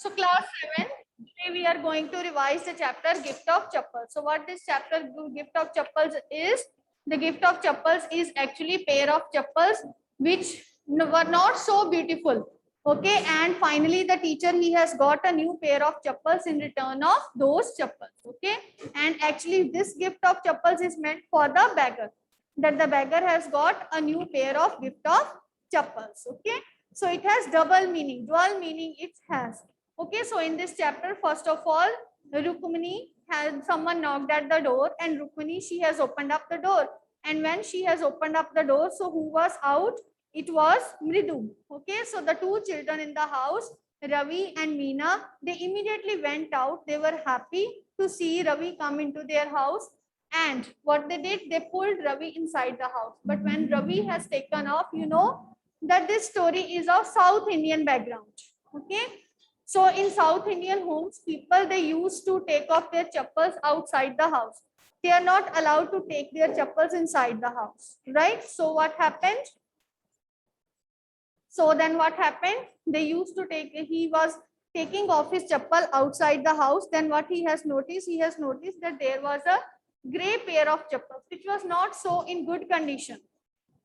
So class 7, today we are going to revise the chapter Gift of Chappals. So what this chapter Gift of Chappals is, the gift of chappals is actually pair of chappals which were not so beautiful. Okay, and finally the teacher, he has got a new pair of chappals in return of those chappals. Okay, and actually this gift of chappals is meant for the beggar, that the beggar has got a new pair of gift of chappals. Okay, so it has double meaning, dual meaning it has. Okay, so in this chapter, first of all, Rukmini had someone knocked at the door, and Rukmini, she has opened up the door. And when she has opened up the door, so who was out? It was Mridu. Okay, so the two children in the house, Ravi and Meena, they immediately went out. They were happy to see Ravi come into their house. And what they did, they pulled Ravi inside the house. But when Ravi has taken off, you know that this story is of South Indian background. Okay, so in South Indian homes, people, they used to take off their chappals outside the house. They are not allowed to take their chappals inside the house, right? So what happened? So then what happened? They used to take, he was taking off his chappal outside the house. Then what he has noticed? He has noticed that there was a gray pair of chappals, which was not so in good condition.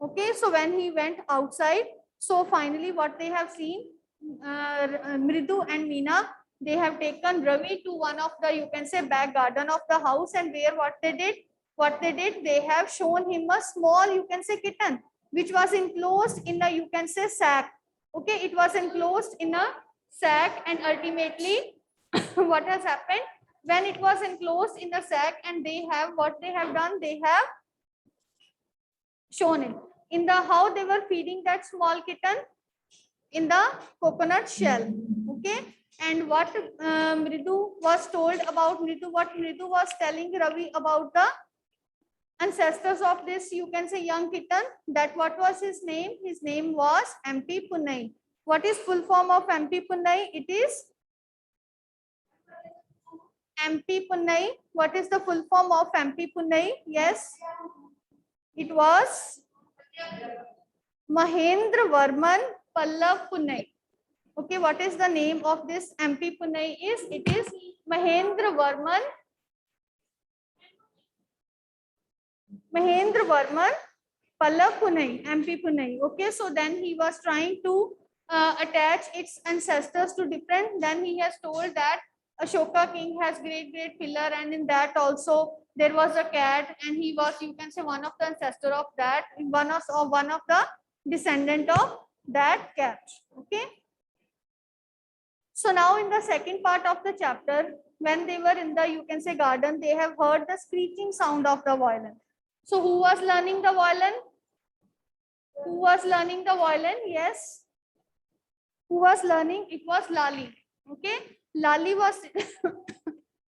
Okay, so when he went outside, so finally what they have seen, Mridu and Meena, they have taken Ravi to one of the, you can say, back garden of the house, and where what they did, they have shown him a small, you can say, kitten, which was enclosed in a, you can say, sack. Okay, it was enclosed in a sack, and ultimately what has happened, when it was enclosed in the sack, and they have, what they have done, they have shown it in the, how they were feeding that small kitten in the coconut shell. Okay, and what Mridu was told about Mridu, what Mridu was telling Ravi about the ancestors of this, you can say, young kitten, that what was his name? His name was MP Punnai. What is full form of MP Punnai? It is MP Punnai. What is the full form of MP Punnai? Yes, it was Mahendra Varman Pallav Punnai. Okay, what is the name of this MP Punnai is? It is Mahendra Varman Pallav Punnai, MP Punnai. Okay, so then he was trying to attach its ancestors to different. Then he has told that Ashoka king has great pillar, and in that also there was a cat, and he was, you can say, one of the ancestor of that, one of the descendant of that cat. Okay. So now in the second part of the chapter, when they were in the, you can say, garden, they have heard the screeching sound of the violin. So who was learning the violin? Who was learning the violin? Yes. Who was learning? It was Lali. Okay. Lali was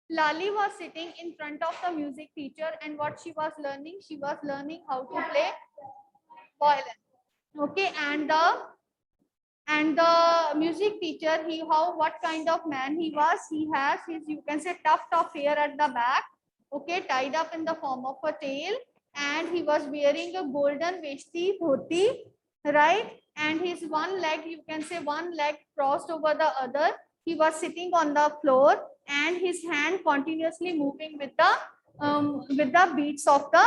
Lali was sitting in front of the music teacher, and what she was learning? She was learning how to play violin. Okay, and the music teacher, he, how, what kind of man he was? He has his, you can say, tuft of hair at the back, okay, tied up in the form of a tail, and he was wearing a golden veshti dhoti, right? And his one leg, you can say, one leg crossed over the other. He was sitting on the floor, and his hand continuously moving with the beats of the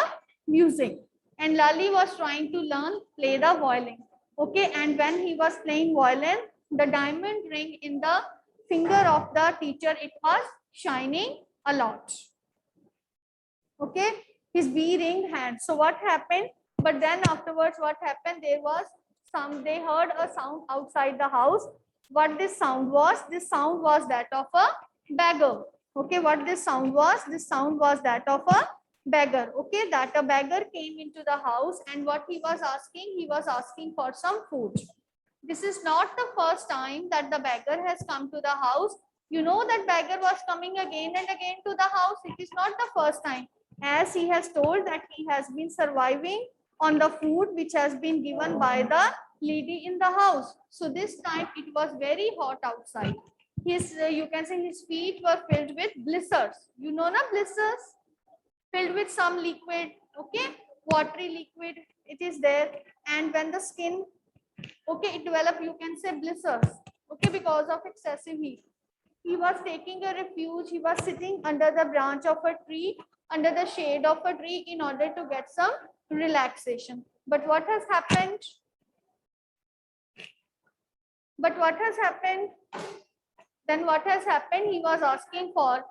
music. And Lali was trying to learn play the violin. Okay, and when he was playing violin, the diamond ring in the finger of the teacher, it was shining a lot. Okay, his B-ring hand. So what happened? But then afterwards, what happened? There was some, they heard a sound outside the house. What this sound was? This sound was that of a beggar. Okay, what this sound was? This sound was that of a beggar. Okay, that a beggar came into the house, and what he was asking? He was asking for some food. This is not the first time that the beggar has come to the house. You know that beggar was coming again and again to the house. It is not the first time, as he has told that he has been surviving on the food which has been given by the lady in the house. So this time it was very hot outside. His, you can say, his feet were filled with blisters. You know, na, blisters? Filled with some liquid, okay, watery liquid, it is there. And when the skin, okay, it develop, you can say, blisters, okay, because of excessive heat. He was taking a refuge. He was sitting under the branch of a tree, under the shade of a tree in order to get some relaxation. But what has happened? But what has happened? Then what has happened? He was asking for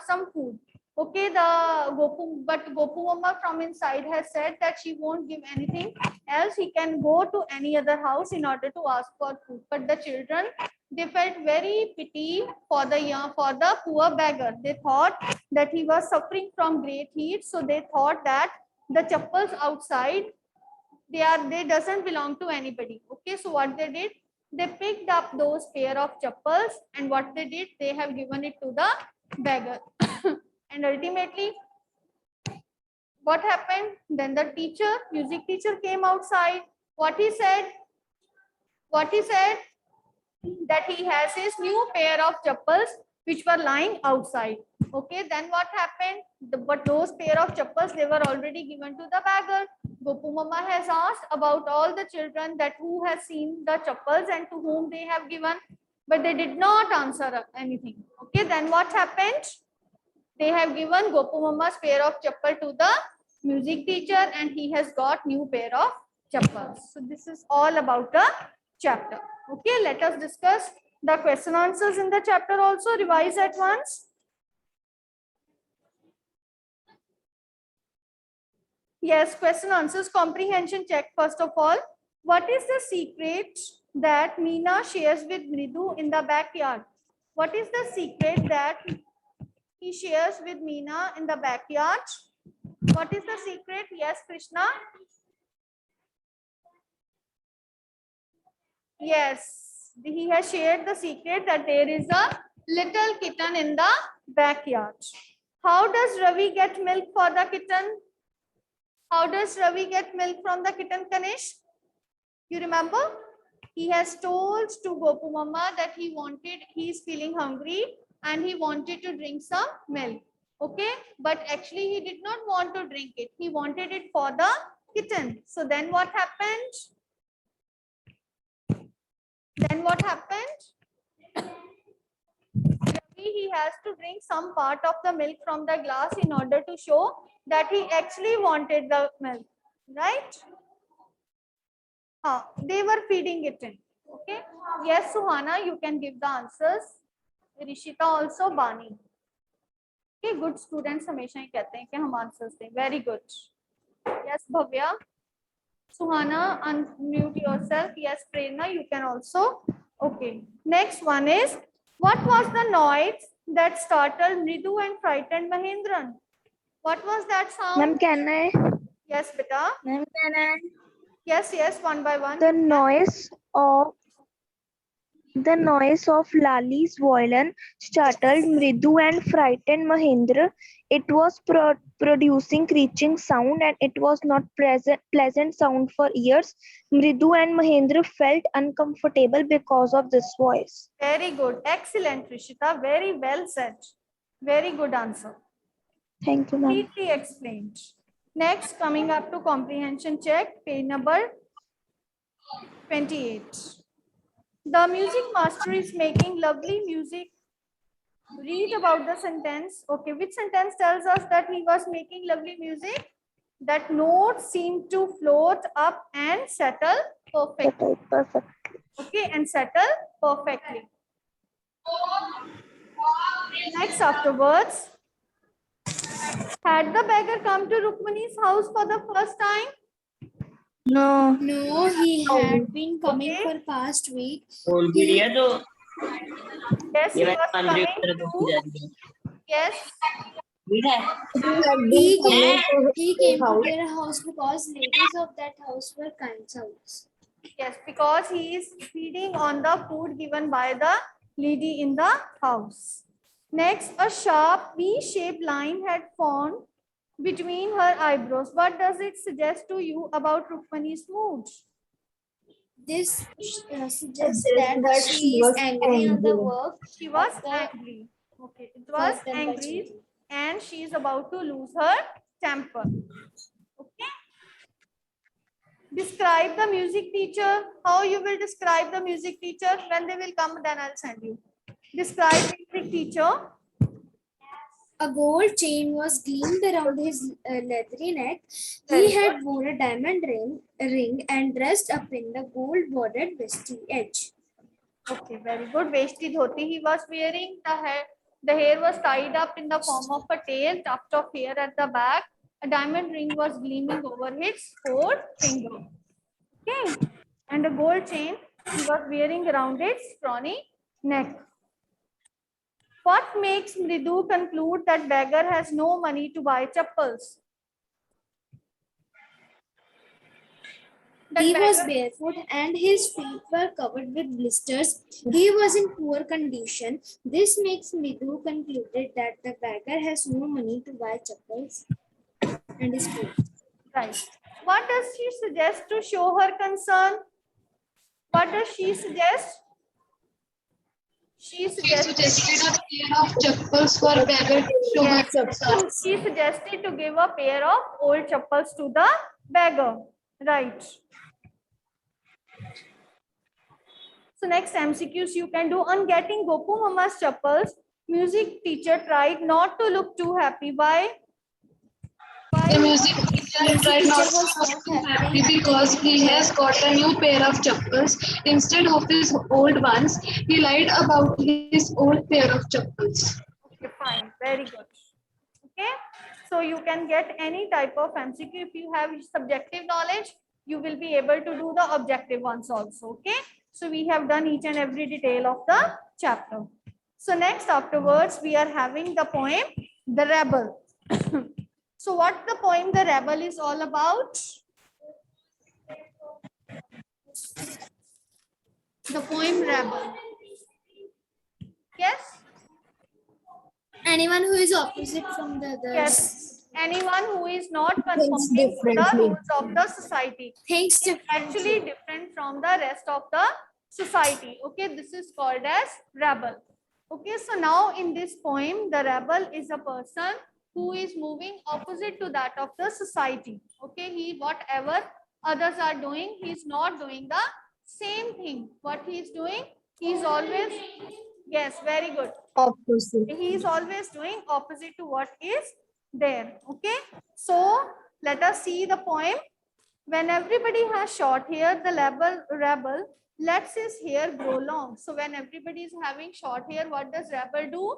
some food. Okay, but Gopu Mama from inside has said that she won't give anything else. He can go to any other house in order to ask for food. But the children, they felt very pity for the poor beggar. They thought that he was suffering from great heat, so they thought that the chappals outside, they doesn't belong to anybody. Okay, so what they did, they picked up those pair of chappals, and what they did, they have given it to the beggar. And ultimately, what happened? Then the music teacher came outside. What he said? That he has his new pair of chappals which were lying outside. Okay, then what happened? But those pair of chappals, they were already given to the beggar. Gopu Mama has asked about all the children that who has seen the chappals and to whom they have given, but they did not answer anything. Okay, then what happened? They have given Gopu Mama's pair of chappal to the music teacher, and he has got new pair of chappals. So this is all about the chapter. Okay, let us discuss the question answers in the chapter also. Revise at once. Yes, question answers comprehension check first of all. What is the secret that Meena shares with Mridu in the backyard? What is the secret that he shares with Meena in the backyard? What is the secret? Yes, Krishna. Yes, he has shared the secret that there is a little kitten in the backyard. How does Ravi get milk for the kitten? How does Ravi get milk from the kitten, Kanish? You remember? He has told to Gopu Mama that he is feeling hungry and he wanted to drink some milk. Okay, but actually he did not want to drink it. He wanted it for the kitten. So then what happened? He has to drink some part of the milk from the glass in order to show that he actually wanted the milk, right? They were feeding it in. Okay. Yes, Suhana, you can give the answers. Rishita also, Bani. Okay, good students हमेशा ही कहते हैं कि हम answers दें. Very good. Yes, Bhavya. Suhana, unmute yourself. Yes, Prerna, you can also. Okay. Next one is, what was the noise that startled Mridu and frightened Mahendran? What was that sound? Ma'am, can I? Yes, beta. Ma'am, can I? Yes, one by one. The noise of Lali's violin startled Mridu and frightened Mahendra. It was producing screeching sound, and it was not pleasant sound for ears. Mridu and Mahendra felt uncomfortable because of this voice. Very good. Excellent, Rishita. Very well said. Very good answer. Thank you, ma'am. Completely explained. Next, coming up to comprehension check, page number 28. The music master is making lovely music. Read about the sentence. Okay, which sentence tells us that he was making lovely music? That notes seem to float up and settle perfectly. Okay, and settle perfectly. Next, afterwards, had the beggar come to Rukmani's house for the first time? No. No, he had been coming for past week. Yes, he was coming to. Yes. He came to their house because ladies of that house were kind souls. Yes, because he is feeding on the food given by the lady in the house. Next, a sharp V-shaped line had formed between her eyebrows. What does it suggest to you about Rukmani's mood? This suggests that she is angry on the work. She was angry. Okay, it was angry and she is about to lose her temper. Okay. Describe the music teacher. How you will describe the music teacher? When they will come, then I'll send you. Describe music teacher. A gold chain was gleamed around his leathery neck. He had worn a diamond ring and dressed up in the gold-bordered vesty edge. Okay, very good. Veshti dhoti he was wearing. The hair was tied up in the form of a tail, tuft of hair at the back. A diamond ring was gleaming over his forefinger. Okay, and a gold chain he was wearing around its scrawny neck. What makes Mridu conclude that beggar has no money to buy chappals? He was barefoot and his feet were covered with blisters. He was in poor condition. This makes Midhu concluded that the beggar has no money to buy chappals and is poor. Right. What does she suggest to show her concern? What does she suggest? She suggested a pair of chappals for beggar to show her concern. She suggested to give a pair of old chappals to the beggar. Right. So next MCQs you can do. On getting Gopu Mama's chappals, music teacher tried not to look too happy. Why? The music teacher tried not to look too happy because he has got a new pair of chappals instead of his old ones. He lied about his old pair of chappals. Okay, fine. Very good. Okay. So you can get any type of MCQ. If you have subjective knowledge, you will be able to do the objective ones also. Okay. So we have done each and every detail of the chapter. So next afterwards, we are having the poem, The Rebel. So what the poem, The Rebel is all about? The poem Rebel. Yes? Anyone who is opposite from the others. Yes. Anyone who is not conforming to the rules of the society. Thinks Actually different from the rest of the society. Okay, this is called as rebel. Okay, so now in this poem, the rebel is a person who is moving opposite to that of the society. Okay, he whatever others are doing, he is not doing the same thing. What he is doing, he is always, yes, very good. Opposite. He is always doing opposite to what is there. Okay, so let us see the poem. When everybody has short hair, the rebel lets his hair grow long. So when everybody is having short hair, what does rebel do?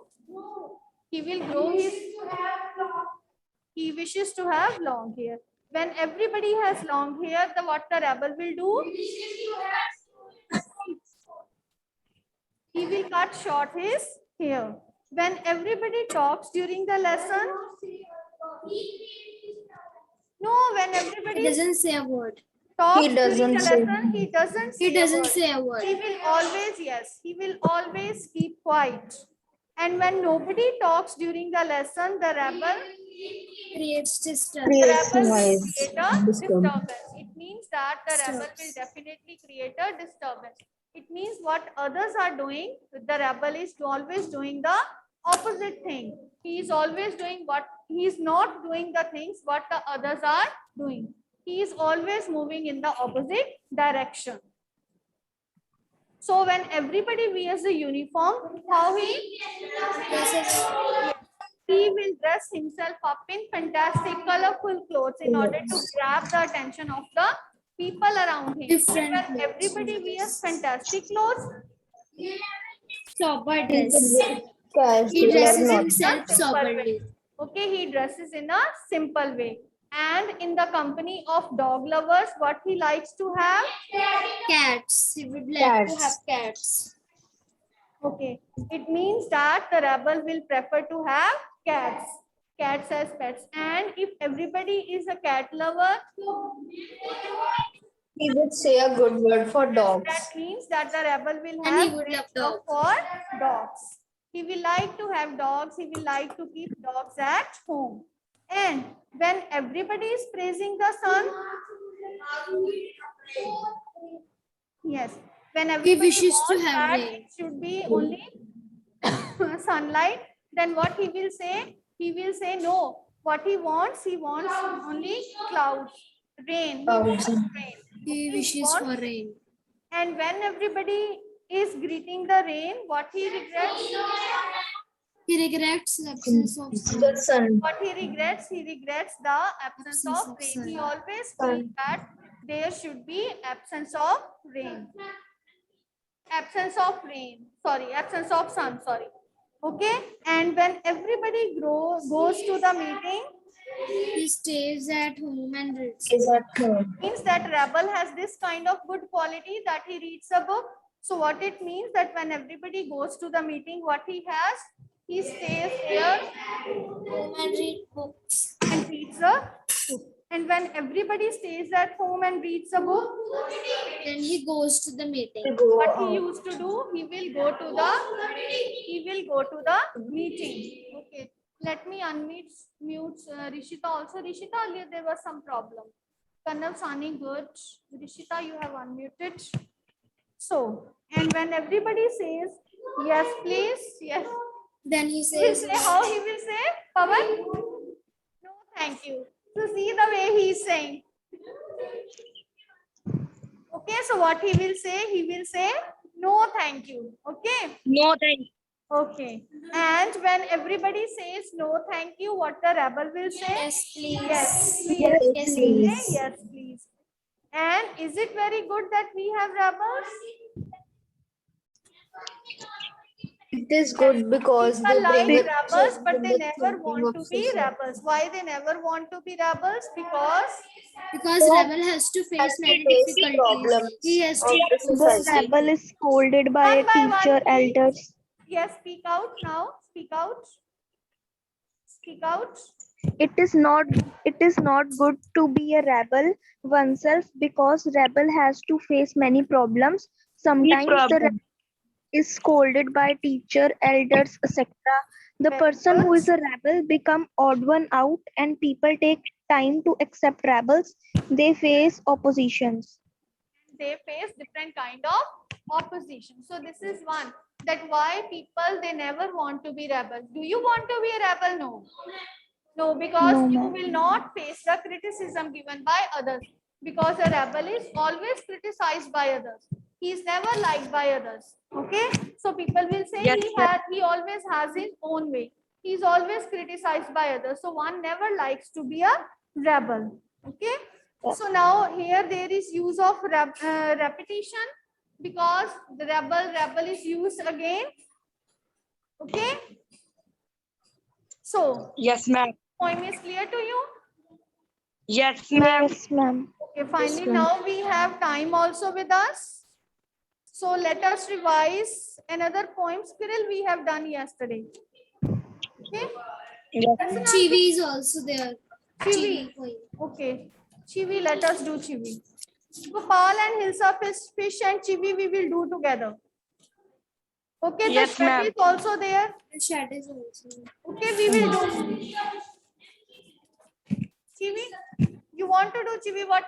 He will grow his, he wishes to have long hair. When everybody has long hair, what the rebel will do? He will cut short his hair. When everybody talks during the lesson, no, when everybody He doesn't say a word. talks He during doesn't the say. lesson, he doesn't He doesn't word. say a word. He will always, yes, he will always keep quiet. And when nobody talks during the lesson, the rebel Creates disturbance. Creates will noise. create a disturbance. It means that the rebel will definitely create a disturbance. It means what others are doing, the rebel is always doing the opposite thing. He is always doing what he is not doing the things what the others are doing. He is always moving in the opposite direction. So when everybody wears a uniform, how he will dress himself up in fantastic, colorful clothes in order to grab the attention of the people around him. Different When clothes. everybody wears fantastic clothes, Sober dress. He Casual or dresses not. himself soberly. okay, he dresses in a simple way. And in the company of dog lovers, what he likes to have? Cats. He would like to Cats. have cats. Okay, it means that the rebel will prefer to have cats. Cats as pets. And if everybody is a cat lover, He would say a good word for dogs. that means that the rebel will And he have would love great love dogs. for dogs. He will like to have dogs. He will like to keep dogs at home. And when everybody is praising the sun, yes, when everybody wishes to wants have that rain. it should be only sunlight, then what he will say? He will say no. What he wants only clouds, rain. He wants rain. He wishes wants- for rain. And when everybody is greeting the rain, what he regrets? He regrets the absence of The sun. sun. What he regrets? He regrets the absence Absence of of rain. He sun. always feels that there should be absence of rain. Absence of rain. Sorry, absence of sun. Sorry. Okay. And when everybody goes to the meeting, He stays at home and reads. Is at home. means that rebel has this kind of good quality that he reads a book. So what it means that when everybody goes to the meeting, what he has, he stays there Home and read books. and reads a book. And when everybody stays at home and reads a book, Then he goes to the meeting. Go what he out. used to do, he will go to the meeting. Okay. Let me mute Rishita also. Rishita, earlier there was some problem. Kanal Sani, good. Rishita, you have unmuted. So, and when everybody says, yes, please, yes. Then he He will says, say, how he will say, Pawan? No, thank you. So see the way he is saying. Okay, so what he will say, no, thank you. Okay. No, thank you. Okay. And when everybody says no, thank you, what the rebel will say? yes, please. Yes, please. Yes, Say please. yes, please. And is it very good that we have rebels? It is good because they People like bring rebels, but they the never thinking want of to be society. rebels. Why they never want to be rebels? Because rebel has to face many face difficulties. problems He has of to the The society. rebel is scolded by One a by one, teacher, please. elders. Yes, speak out now. Speak out. Speak out. It is not good to be a rebel oneself because rebel has to face many problems. Sometimes the rebel is scolded by teacher, elders, etc. The Very person who good. is a rebel become odd one out and people take time to accept rebels. They face oppositions. They face different kind of opposition. So this is one, that why people, they never want to be rebels. Do you want to be a rebel? No. No, because No, you ma'am. will not face the criticism given by others. Because a rebel is always criticized by others. He is never liked by others. Okay. So people will say Yes, he always has his own way. He is always criticized by others. So one never likes to be a rebel. Okay. So now here there is use of repetition, because the rebel is used again. Okay. So Yes, ma'am. poem is clear to you? Yes, ma'am. Yes, ma'am. Okay, finally now we have time also with us. So let us revise another poem Squirrel we have done yesterday. Okay. Chivi is also there. Chivi. Poem. Okay. Chivi, let us do Chivi. Gopal and Hilsa fish and Chivi we will do together. Okay, Yes, the shed ma'am. is also there. And shadow is also. Okay, we will do. Chivi, you want to do Chivi? What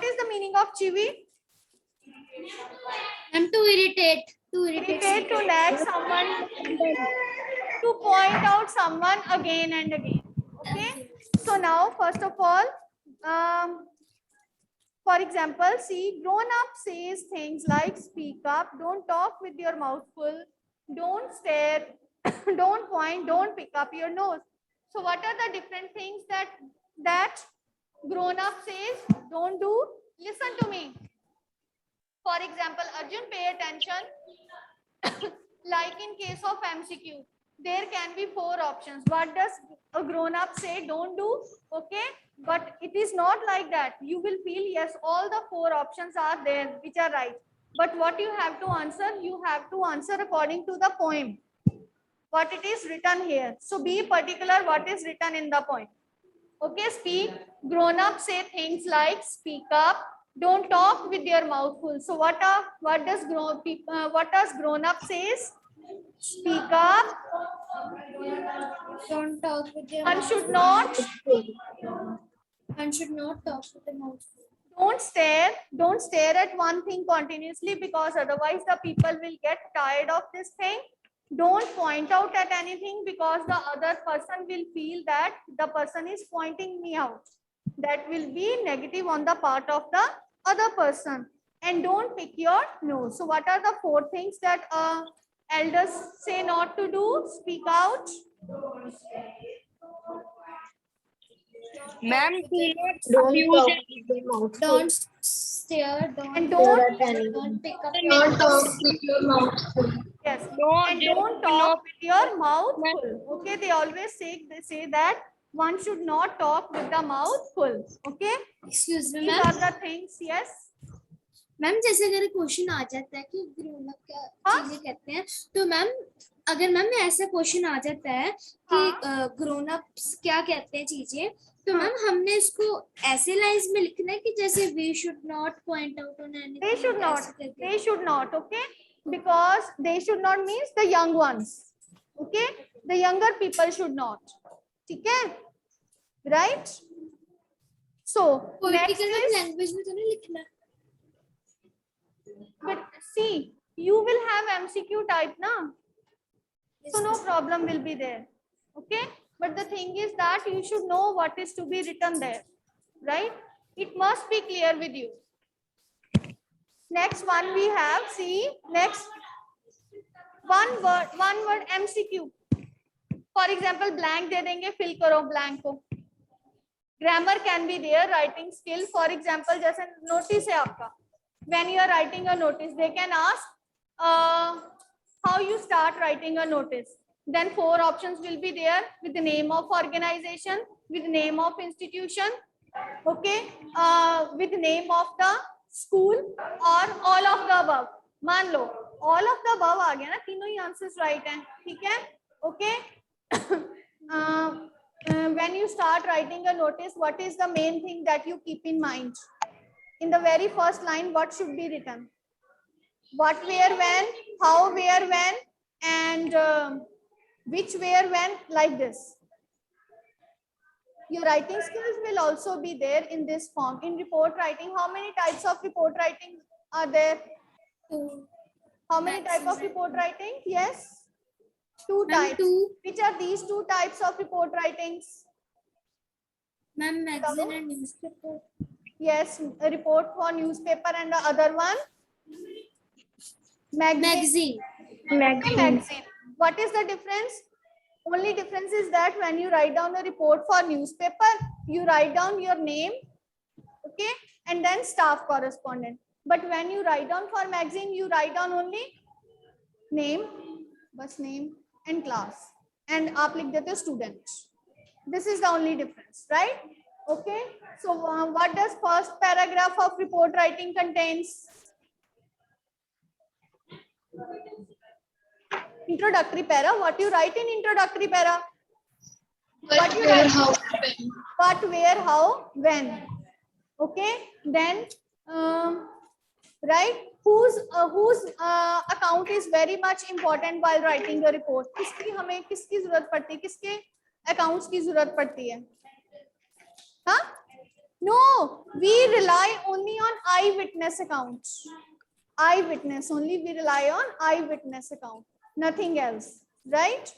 is the meaning of Chivi? And to irritate. To Irritate, to nag someone, to point out someone again and again. Okay. So now, first of all, for example, see, grown up says things like speak up, don't talk with your mouth full, don't stare, don't point, don't pick up your nose. So what are the different things that grown up says don't do? Listen to me. For example, Arjun, pay attention. Like in case of MCQ, there can be 4 options. What does a grown up say don't do? Okay, but it is not like that. You will feel yes, all the 4 options are there which are right, but what you have to answer according to the poem, what it is written here. So be particular what is written in the poem. Okay, speak. Grown up say things like speak up, don't talk with your mouth full. So what does grown up says? Speak up. Don't talk with your And mouth. should not. And should not talk with the mouth. Don't stare at one thing continuously, because otherwise the people will get tired of this thing. Don't point out at anything, because the other person will feel that the person is pointing me out. That will be negative on the part of the other person, and don't pick your nose. So what are the 4 things that elders say not to do? Speak out. Ma'am, do not Don't abuse talk with your mouth full. Don't stare, And don't Stare at anyone. don't pick up Don't talk your with your mouth full. Yes. No, And there don't will be talk no- with your mouth Ma'am. full. Okay, they always say that one should not talk with the mouth full. Okay, excuse me these ma'am are the things. Yes. Ma'am जैसे अगर question आ जाता है कि grown up क्या हाँ? चीजें कहते हैं तो मैम अगर मैम में ऐसा क्वेश्चन आ जाता है कि ग्रोन अप्स क्या कहते हैं चीजें तो मैम हमने इसको ऐसे लाइंस में लिखना है कि जैसे we should not point out on anything They should not. They should not. Okay, because they should not means the young ones. Okay, the younger people should not. ठीक है, right? So next political is, language में तो नहीं लिखना but see, you will have MCQ type na, so no problem will be there. Okay, but the thing is that you should know what is to be written there, right? It must be clear with you. Next one we have, see, next one word MCQ. For example, blank दे देंगे, fill करो blank को. Grammar can be there, writing skill. For example, जैसे notice है आपका. When you are writing a notice, they can ask how you start writing a notice. Then 4 options will be there with the name of organization, with name of institution, okay, with name of the school, or all of the above. मान लो all of the above आ गया ना, तीनों ही answers right हैं, ठीक है, okay. When you start writing a notice, what is the main thing that you keep in mind? In the very first line, what should be written? What, where, when, how, where, when, and which, where, when, like this. Your writing skills will also be there in this form. In report writing, how many types of report writing are there? How many types of report writing? Yes. 2 types. Which are these 2 types of report writings? Ma'am magazine and newspaper Yes, a report for newspaper, and the other one? Magazine. Magazine. What is the difference? Only difference is that when you write down a report for newspaper, you write down your name, okay, and then staff correspondent. But when you write down for magazine, you write down only name, bus name, and class, and आप लिख देते हो student. This is the only difference, right? Okay. So what does first paragraph of report writing contains? Introductory para. What you write in introductory para? What, where, how, when. What, where, how, when. Okay. Then right, whose account is very much important while writing the report? किसकी हमें किसकी जरूरत पड़ती है, किसके accounts की जरूरत पड़ती है? हाँ? No, we rely only on eyewitness accounts. Eyewitness only, we rely on eyewitness account, nothing else, right?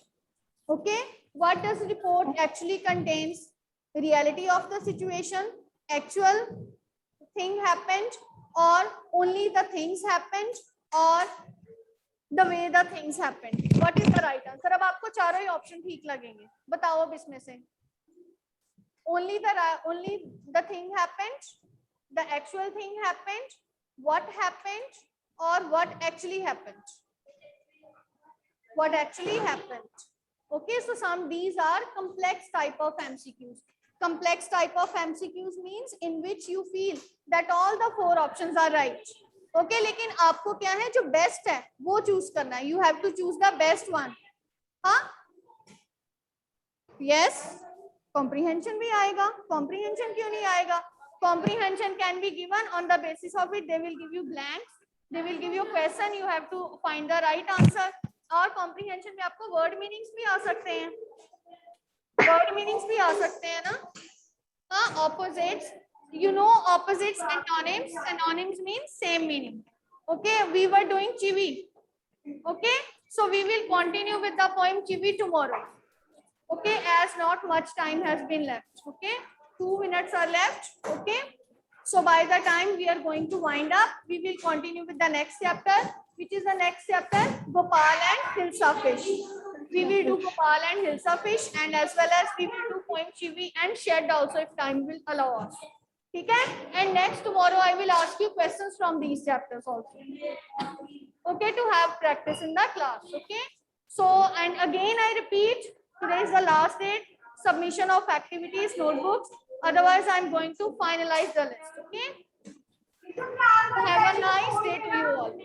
Okay. What does report actually contains? Reality of the situation, actual thing happened, or only the things happened, or the way the things happened. What is the right answer? अब आपको चारों ही option ठीक लगेंगे, बताओ अब इसमें से. Only the thing happened, the actual thing happened, what happened, or what actually happened. What actually happened. Okay, so these are complex type of MCQs. Complex type of MCQs means in which you feel that all the 4 options are right. Okay, लेकिन आपको क्या है, जो best है वो choose करना है. You have to choose the best one. हाँ? Yes. Comprehension भी आएगा. Comprehension क्यों नहीं आएगा? Comprehension can be given on the basis of it. They will give you blanks. They will give you question. You have to find the right answer. और comprehension में आपको word meanings भी आ सकते हैं. Word meanings भी आ सकते हैं ना? हाँ, opposites. You know opposites, antonyms. Antonyms means same meaning. Okay, we were doing chivi. Okay, so we will continue with the poem chivi tomorrow. Okay, as not much time has been left. Okay, 2 minutes are left. Okay, So by the time we are going to wind up, we will continue with the next chapter, which is the next chapter, Gopal and Hilsa Fish. We will do Gopal and Hilsa Fish, and as well as we will do poem Chivi and Shed also if time will allow us. Okay? And next tomorrow I will ask you questions from these chapters also. Okay, to have practice in the class. Okay. So, and again I repeat, today is the last date, submission of activities, notebooks. Otherwise, I'm going to finalize the list. Okay. Have a nice day to you all.